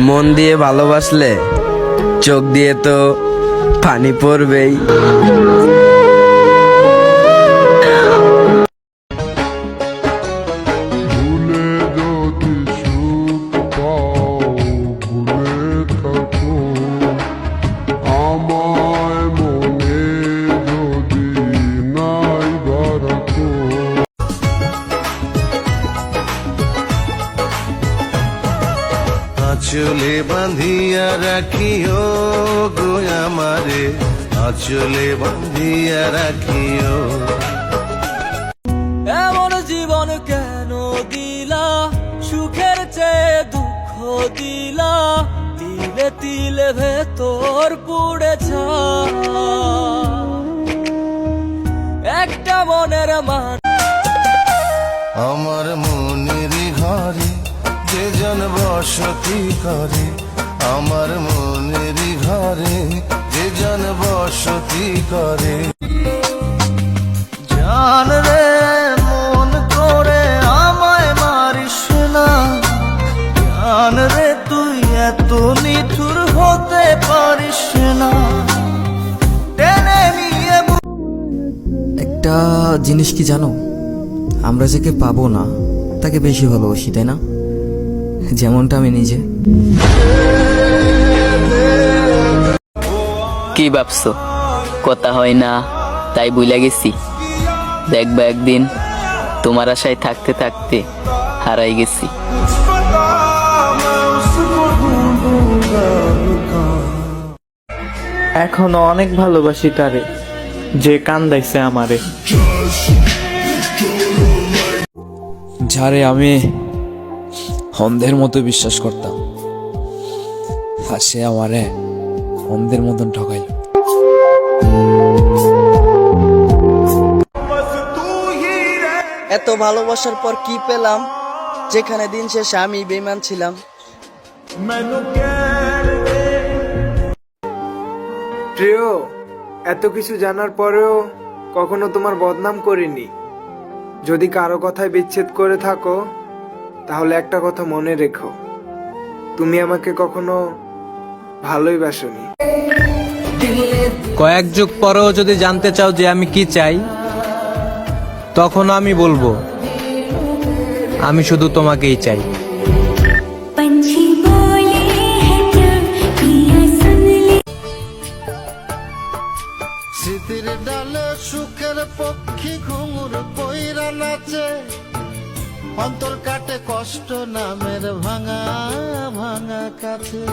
মন দিয়ে ভালোবাসলে চোখ দিয়ে তো পানি পড়বেই। আঁচলে বাঁধিয়া রাখিও গো আমারে, আঁচলে বাঁধিয়া রাখিও। এমন জীবন কেন দিলা, সুখের চেয়ে দুঃখ দিলা, তিলে তিলে ভেতর পুড়েছা একটা মনের মান। আমার মনের ঘরে যে জন বসতি করে, আমার মনের ঘরে যে জন বসতি করে। জান রে মন করে আমায় মারিস না, জান রে তুই এত নিঠুর হতে পারিস না। টেনে নিয়ে একটা জিনিস কি জানো, আমরা যাকে পাবো না তাকে বেশি ভালোবাসি, তাই না? যেমনটা আমি নিজে। কি ভাবছো কথা হয় না তাই বুইলা গেছি? দেখবা একদিন তোমার আশায় থাকতে থাকতে হারাই গেছি। এখনো অনেক ভালোবাসি তারে, যে কান্দাইছে আমারে। যারে আমি অন্ধের মতো বিশ্বাস করতাম, আর সে আমারে অন্ধের মতন ঠকাইল। এত ভালোবাসার পর কি পেলাম, যেখানে দিন শেষে আমি বেঈমান ছিলাম। প্রিয়, এত কিছু জানার পরেও কখনো তোমার বদনাম করিনি। যদি কারো কথায় বিচ্ছেদ করে থাকো তাহলে একটা কথা মনে রেখো, তুমি আমাকে কখনো ভালোই বাসনি। কয়েক যুগ পরেও যদি জানতে চাও যে আমি কি চাই, তখন আমি বলবো আমি শুধু তোমাকেই চাই। স্মৃতির ডালে সুখের পক্ষী ঘুঙুর কইরা নাচে, অন্তর কাটে কষ্ট নামের ভাঙা ভাঙা কাছে।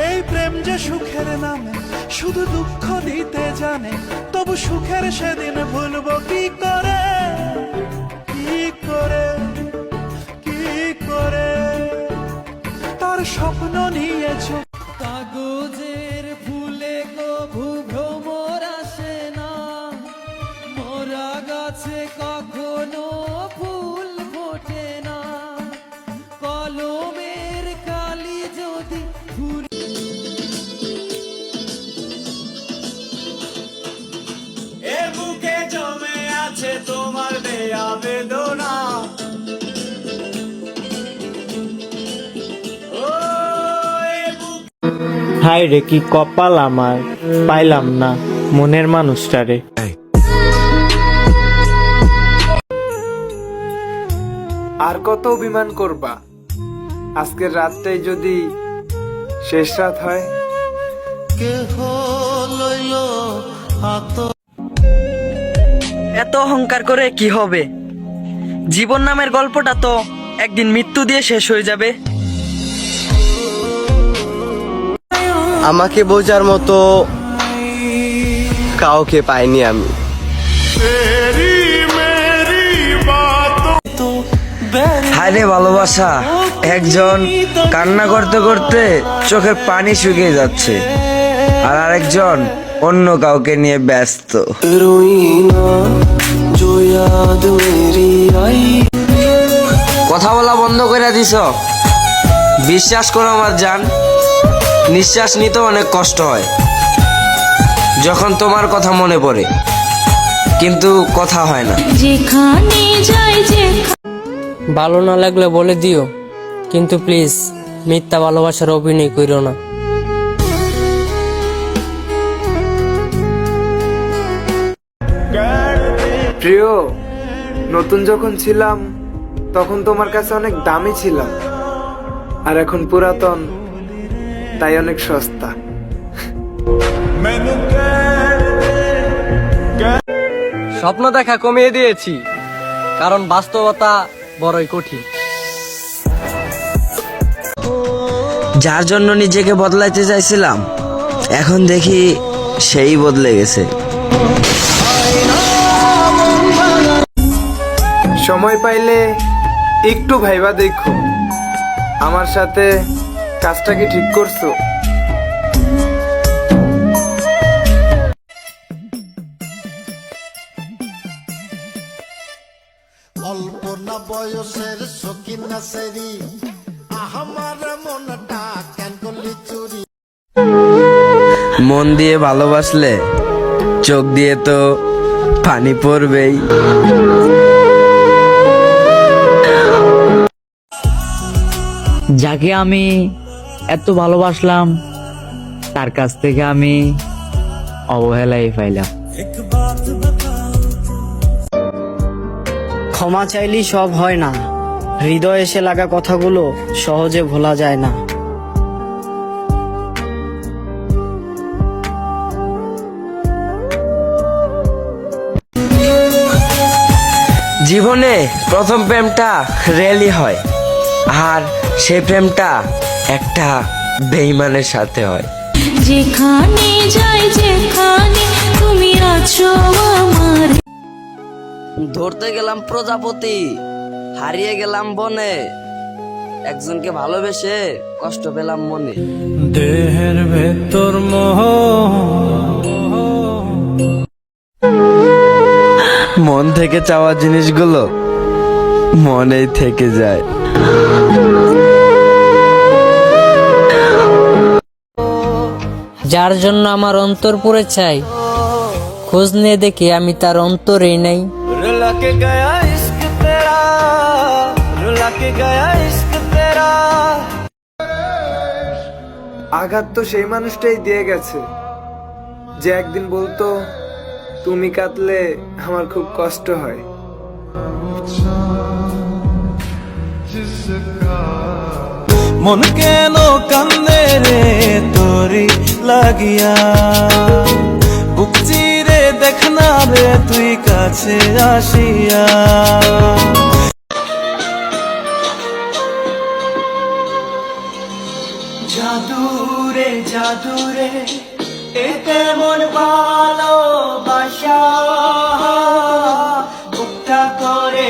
এই প্রেম যে সুখের নামে শুধু দুঃখ দিতে জানে, তবু সুখের সেদিন ভুলবো কি করে, কি করে, কি করে। তার স্বপ্ন নিয়েছ কাগজের ফুলে কভু ভ্রমর আসে না, মোরা গাছে কখনো ফুল ফোটে না, কলমের কালি যদি এ বুকে জমে আছে তোমার দেয়া বেদনা। হায় রে কি কপাল আমার, পাইলাম না মনের মানুষটারে। আর কত অভিমান করবা? আজকের রাতটাই যদি শেষ রাত হয়। কেহ লইল হাত। এত অহংকার করে কি হবে? জীবন নামের গল্পটা তো একদিন মৃত্যু দিয়ে শেষ হয়ে যাবে। আমাকে বোঝার মতো কাউকে পাইনি আমি। হায়রে ভালোবাসা, একজন কান্না করতে করতে চোখের পানি শুকিয়ে যাচ্ছে, আর আরেকজন অন্য কাউকে নিয়ে ব্যস্ত। কথা বলা বন্ধ করে দিছ? বিশ্বাস করো আমার জান, নিঃশ্বাস নিতে অনেক কষ্ট হয় যখন তোমার কথা মনে পড়ে, কিন্তু কথা হয় না। ভালো না লাগলে বলে দিও, কিন্তু প্লিজ মিথ্যা ভালোবাসার অভিনয় কইরো না। প্রিয়, নতুন যখন ছিলাম তখন তোমার কাছে অনেক দামি ছিলাম, আর এখন পুরাতন তাই অনেক সস্তা। স্বপ্ন দেখা কমিয়ে দিয়েছি, কারণ বাস্তবতা বড়ই কঠিন। যার জন্য নিজেকে বদলাইতে চাইছিলাম, এখন দেখি সেই বদলে গেছে। সময় পাইলে একটু ভাইবা দেখো, আমার সাথে কাজটা কি ঠিক করছো? অল্প না বয়সের সকিন না সেরি, আমার মনটা কেন করলি চুরি। মন দিয়ে ভালোবাসলে চোখ দিয়ে তো পানি পড়বেই। যাকে আমি এত ভালোবাসলাম তার কাছ থেকে আমি অবহেলাই পাইলাম। ক্ষমা চাইলেই সব হয় না, হৃদয়ে এসে লাগা কথাগুলো সহজে ভোলা যায় না। জীবনে প্রথম প্রেমটা রেয়ারলি হয়, আর সেই প্রেমটা একটা বেঈমানের সাথে হয়। যেখানে যাই যেখানে তুমি আছো আমার। ধরতে গেলাম প্রজাপতি, হারিয়ে গেলাম বনে, একজনকে ভালোবেসে কষ্ট পেলাম মনে। দেহের ভেতর মোহ, মন থেকে চাওয়া জিনিসগুলো মনেই থেকে যায়। যার জন্য আমার অন্তর পুড়ে চাই, খোঁজ নিয়ে দেখি আমি তার অন্তরেই নাই। रुला के गया इश्क तेरा, रुला के गया इश्क तेरा। আঘাত তো সেই মানুষটাই দিয়ে গেছে যে একদিন বলতো তুমি কাঁদলে আমার খুব কষ্ট হয়। মন কেন কান্দে রে তোরি লাগিয়া, বুক চিরে দেখ না রে তুই কাছে আসিয়া। জাদুরে জাদুরে এ কেমন ভালোবাসা, বুকটা করে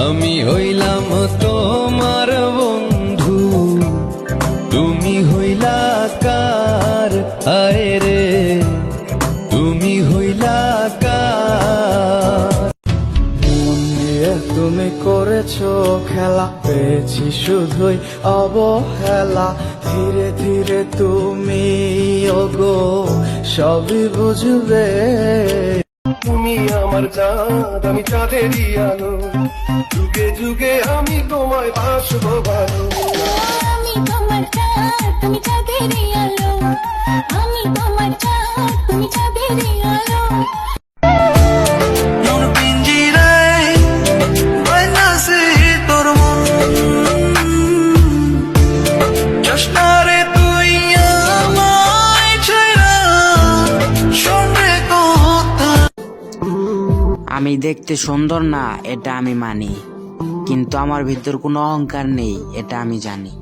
আমি হইলাম তোমার বন্ধু, তুমি হইলা কার আয় রে, তুমি হইলা কার। মন দিয়ে তুমি করেছো খেলা, পেয়েছি শুধুই অবহেলা। ধীরে ধীরে তুমি ওগো সবই বুঝবে। তুমি আমার চাঁদ, আমি চাঁদেরই আলো, যুগে যুগে আমি তোমায় বাসবো ভালো। আমি তোমার চাঁদ, তুমি চাঁদেরই আলো, আমি তোমার চাঁদ, তুমি চাঁদেরই আলো। মন পিঞ্জিরায় বাইনাছে তোর মন, জোছনারে তুই আমায় ছেড়া, শোন রে কথা। আমি দেখতে সুন্দর না এটা আমি মানি, কিন্তু আমার ভিতর কোনো অহংকার নেই এটা আমি জানি।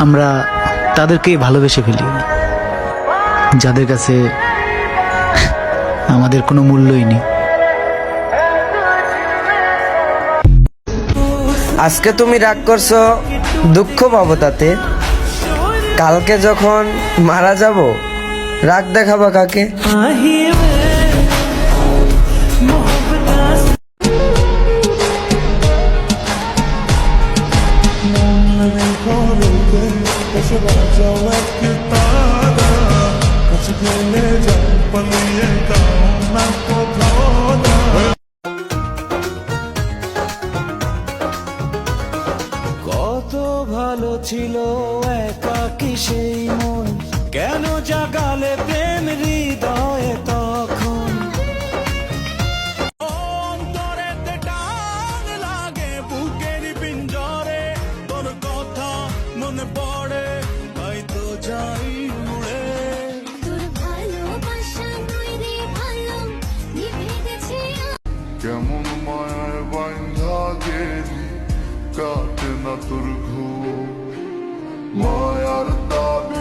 আমরা তাদেরকেই ভালোবেসে ফেলি যাদের কাছে আমাদের কোনো মূল্যই নেই। আজকে তুমি রাগ করছো, দুঃখ পাবো তাতে। কালকে যখন মারা যাব, রাগ দেখাবা কাকে? চলে প্রেম হৃদয়ে তখন অন্তরেতে টান লাগে বুকের পিঞ্জরে তোর কথা মনে পড়ে তাই তো যাই উড়ে তোর ভালোবাসা নয় রে ভালো নিভে গেছে কেমন মায়ায় বান্ধা গেলি কাটে না তোর ঘুম মায়ার দাবি